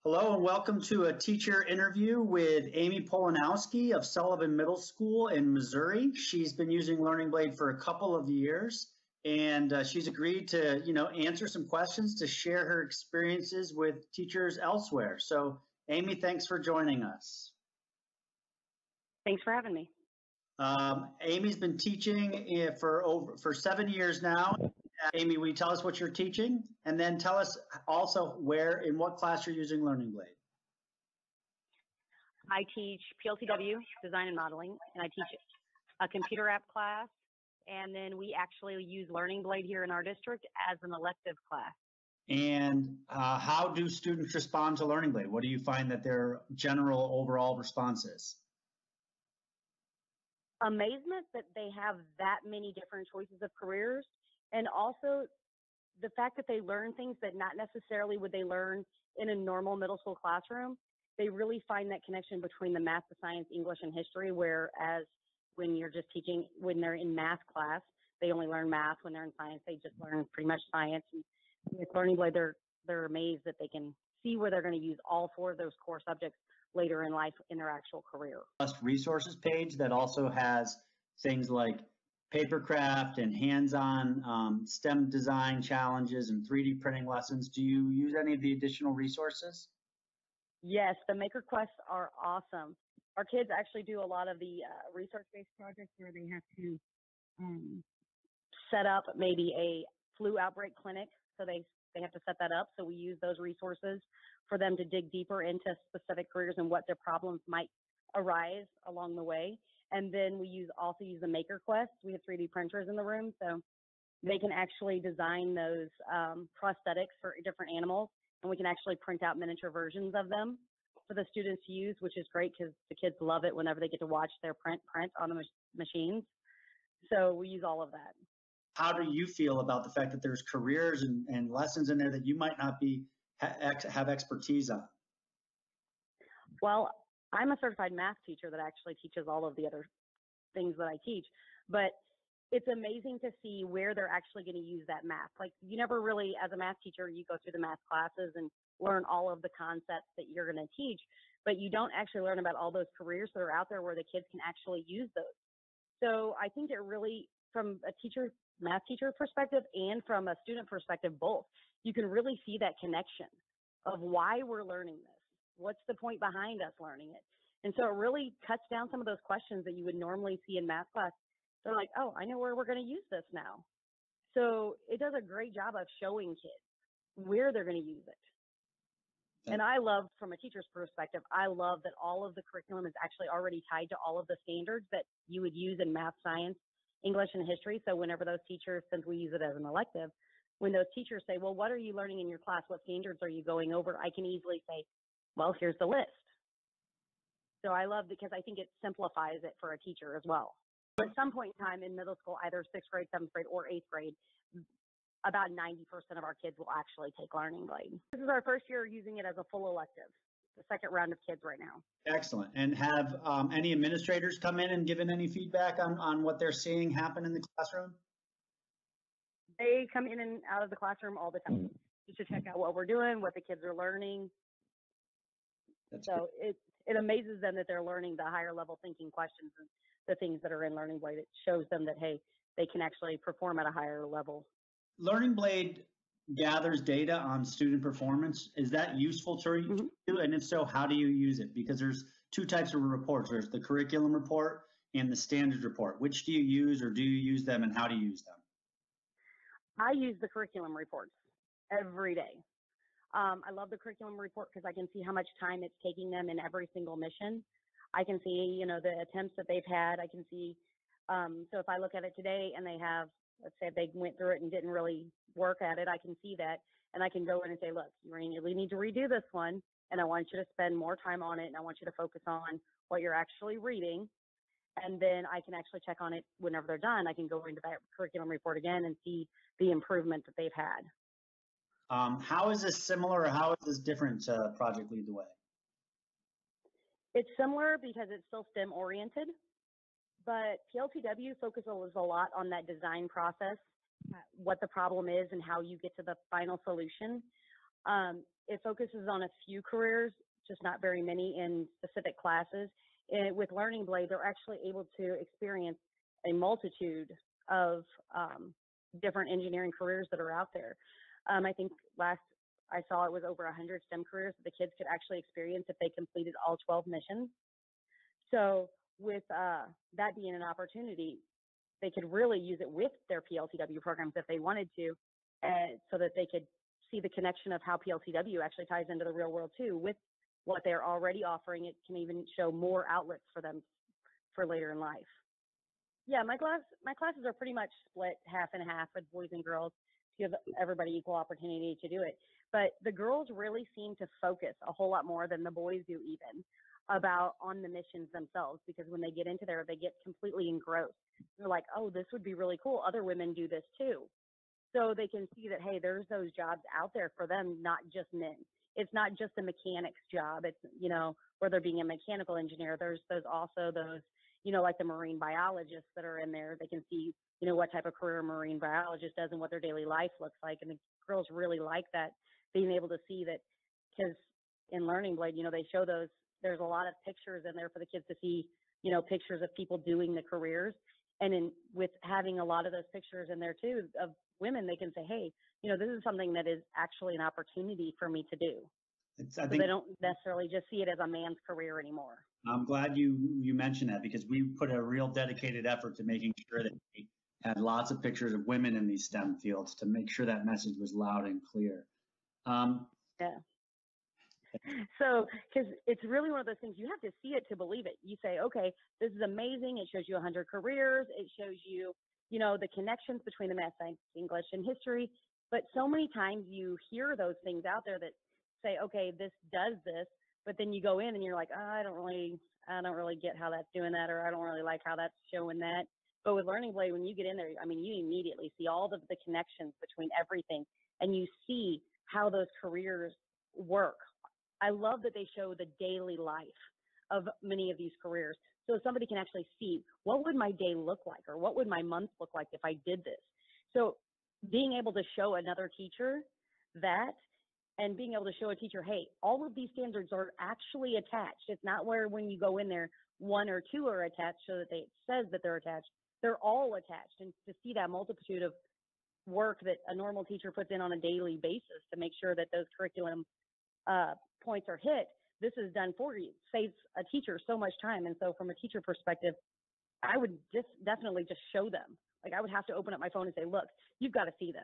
Hello and welcome to a teacher interview with Amy Polanowski of Sullivan Middle School in Missouri. She's been using Learning Blade for a couple of years, and she's agreed to, answer some questions to share her experiences with teachers elsewhere. So, Amy, thanks for joining us. Thanks for having me. Amy's been teaching for 7 years now. Amy, will you tell us what you're teaching? And then tell us also in what class you're using Learning Blade. I teach PLTW, Design and Modeling, and I teach a computer app class. And then we actually use Learning Blade here in our district as an elective class. And how do students respond to Learning Blade? What do you find that their general overall response is? Amazement that they have that many different choices of careers. And also the fact that they learn things that not necessarily would they learn in a normal middle school classroom. They really find that connection between the math, the science, English, and history, whereas when you're just teaching, when they're in math class, they only learn math. When they're in science, they just learn pretty much science. And with Learning Blade, they're amazed that they can see where they're going to use all four of those core subjects later in life in their actual career. Resources page that also has things like papercraft and hands-on STEM design challenges and 3D printing lessons. Do you use any of the additional resources? Yes, the maker quests are awesome. Our kids actually do a lot of the research-based projects where they have to set up maybe a flu outbreak clinic. So they have to set that up. So we use those resources for them to dig deeper into specific careers and what their problems might arise along the way. And then we also use the maker quest. We have 3D printers in the room, so they can actually design those prosthetics for different animals, and we can actually print out miniature versions of them for the students to use, which is great because the kids love it whenever they get to watch their print on the machines. So we use all of that. How do you feel about the fact that there's careers and lessons in there that you might not have expertise on? Well, I'm a certified math teacher that actually teaches all of the other things that I teach, but it's amazing to see where they're actually going to use that math. Like, you never really, as a math teacher, you go through the math classes and learn all of the concepts that you're going to teach, but you don't actually learn about all those careers that are out there where the kids can actually use those. So I think it really, from a math teacher perspective and from a student perspective, both, you can really see that connection of why we're learning this. What's the point behind us learning it? And so it really cuts down some of those questions that you would normally see in math class. They're like, oh, I know where we're going to use this now. So it does a great job of showing kids where they're going to use it. And I love, from a teacher's perspective, I love that all of the curriculum is actually already tied to all of the standards that you would use in math, science, English, and history. So whenever those teachers, since we use it as an elective, when those teachers say, well, what are you learning in your class? What standards are you going over? I can easily say, well, here's the list. So I love, because I think it simplifies it for a teacher as well. At some point in time in middle school, either 6th grade, 7th grade, or 8th grade, about 90% of our kids will actually take Learning Blade. This is our first year using it as a full elective, the second round of kids right now. Excellent. And have any administrators come in and given any feedback on what they're seeing happen in the classroom? They come in and out of the classroom all the time just to check out what we're doing, what the kids are learning. So it amazes them that they're learning the higher level thinking questions and the things that are in Learning Blade. It shows them that, hey, they can actually perform at a higher level. Learning Blade gathers data on student performance. Is that useful to you? Mm-hmm. And if so, how do you use it? Because there's two types of reports. There's the curriculum report and the standards report. Which do you use, or do you use them, and how do you use them? I use the curriculum reports every day. I love the curriculum report because I can see how much time it's taking them in every single mission. I can see, the attempts that they've had. I can see, so if I look at it today and they have, let's say they went through it and didn't really work at it, I can see that. And I can go in and say, look, you really need to redo this one. And I want you to spend more time on it. And I want you to focus on what you're actually reading. And then I can actually check on it whenever they're done. I can go into that curriculum report again and see the improvement that they've had. How is this similar, or how is this different to Project Lead the Way? It's similar because it's still STEM oriented, but PLTW focuses a lot on that design process, what the problem is and how you get to the final solution. It focuses on a few careers, just not very many in specific classes. And with Learning Blade, they're actually able to experience a multitude of different engineering careers that are out there. I think last I saw it was over 100 STEM careers that the kids could actually experience if they completed all 12 missions. So with that being an opportunity, they could really use it with their PLTW programs if they wanted to, so that they could see the connection of how PLTW actually ties into the real world too. With what they're already offering, it can even show more outlets for them for later in life. Yeah, my classes are pretty much split half and half with boys and girls to give everybody equal opportunity to do it. But the girls really seem to focus a whole lot more than the boys do even on the missions themselves, because when they get into there, they get completely engrossed. They're like, oh, this would be really cool. Other women do this too. So they can see that, hey, there's those jobs out there for them, not just men. It's not just a mechanic's job. It's, whether being a mechanical engineer, there's also those, like the marine biologists that are in there. They can see, what type of career a marine biologist does and what their daily life looks like. And the girls really like that, being able to see that, because in Learning Blade, they show those, there's a lot of pictures in there for the kids to see, pictures of people doing the careers. And with having a lot of those pictures in there too of women, they can say, hey, this is something that is actually an opportunity for me to do. So they don't necessarily just see it as a man's career anymore. I'm glad you mentioned that, because we put a real dedicated effort to making sure that we had lots of pictures of women in these STEM fields to make sure that message was loud and clear. Yeah. So, because it's really one of those things, you have to see it to believe it. You say, okay, this is amazing. It shows you 100 careers. It shows you, the connections between the math, science, English, and history. But so many times you hear those things out there that say, okay, this does this, but then you go in and you're like, oh, I don't really get how that's doing that, or I don't really like how that's showing that. But with Learning Blade, when you get in there, I mean, you immediately see all of the connections between everything, and you see how those careers work. I love that they show the daily life of many of these careers. So somebody can actually see, what would my day look like, or what would my month look like if I did this? So being able to show another teacher that, and being able to show a teacher, hey, all of these standards are actually attached. It's not where when you go in there, one or two are attached so that it says that they're attached. They're all attached. And to see that multitude of work that a normal teacher puts in on a daily basis to make sure that those curriculum points are hit, this is done for you. Saves a teacher so much time. And so from a teacher perspective, I would definitely just show them. Like, I would have to open up my phone and say, look, you've got to see this.